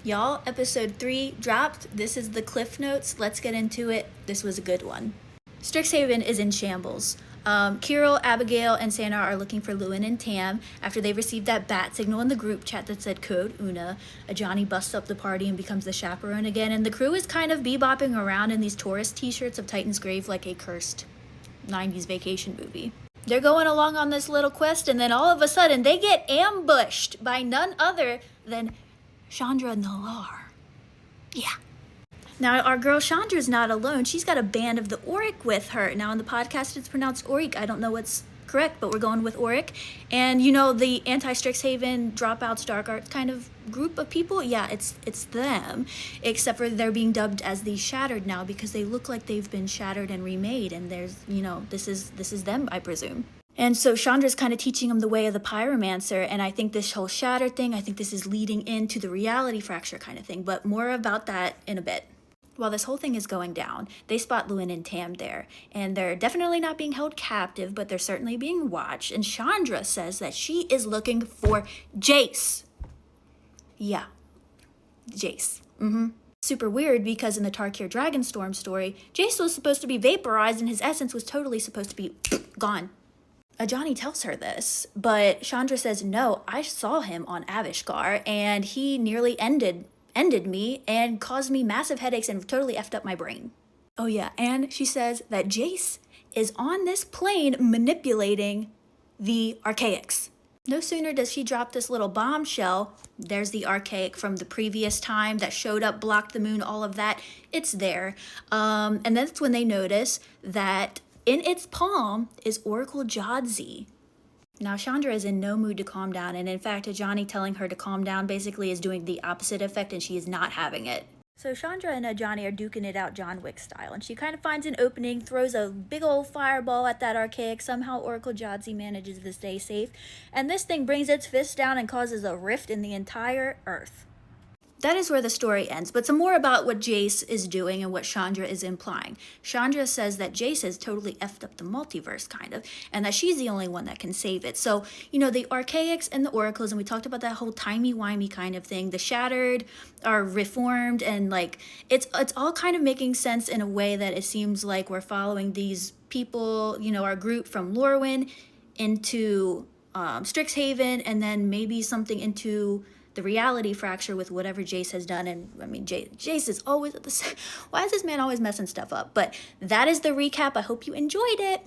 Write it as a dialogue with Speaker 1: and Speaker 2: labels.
Speaker 1: Y'all, episode 3 dropped. This is the Cliff Notes. Let's get into it. This was a good one. Strixhaven is in shambles. Kirill, Abigail, and Sandar are looking for Lewin and Tam after they received that bat signal in the group chat that said code Una. Johnny busts up the party and becomes the chaperone again, and the crew is kind of bebopping around in these tourist t-shirts of Titan's Grave like a cursed 90s vacation movie. They're going along on this little quest, and then all of a sudden they get ambushed by none other than Chandra Nalaar. Yeah. Now, our girl Chandra's not alone. She's got a band of the Auric with her. Now, in the podcast, it's pronounced Auric. I don't know what's correct, but we're going with Auric. And, you know, the anti-Strixhaven dropouts, dark arts kind of group of people, yeah, it's them. Except for they're being dubbed as the Shattered now because they look like they've been shattered and remade. And there's, you know, this is them, I presume. And so Chandra's kind of teaching him the way of the pyromancer, and I think this whole shattered thing, I think this is leading into the reality fracture kind of thing, but more about that in a bit. While this whole thing is going down, they spot Lewin and Tam there, and they're definitely not being held captive, but they're certainly being watched, and Chandra says that she is looking for Jace. Yeah, Jace. Super weird because in the Tarkir Dragonstorm story, Jace was supposed to be vaporized and his essence was totally supposed to be gone. Ajani tells her this, but Chandra says, no, I saw him on Avishgar, and he nearly ended me and caused me massive headaches and totally effed up my brain. Oh yeah, and she says that Jace is on this plane manipulating the Archaics. No sooner does she drop this little bombshell, there's the Archaic from the previous time that showed up, blocked the moon, all of that, it's there. And that's when they notice that in its palm is Oracle Jadzi. Now, Chandra is in no mood to calm down, and in fact, Ajani telling her to calm down basically is doing the opposite effect, and she is not having it. So Chandra and Ajani are duking it out John Wick style, and she kind of finds an opening, throws a big old fireball at that Archaic. Somehow Oracle Jadzi manages to stay safe, and this thing brings its fist down and causes a rift in the entire earth. That is where the story ends, but some more about what Jace is doing and what Chandra is implying. Chandra says that Jace has totally effed up the multiverse, kind of, and that she's the only one that can save it. So, you know, the Archaics and the Oracles, and we talked about that whole timey-wimey kind of thing. The Shattered are reformed, and, like, it's all kind of making sense in a way that it seems like we're following these people, you know, our group from Lorwyn into Strixhaven, and then maybe something into the reality fracture with whatever Jace has done. And I mean, Jace is always at the why is this man always messing stuff up? But that is the recap. I hope you enjoyed it.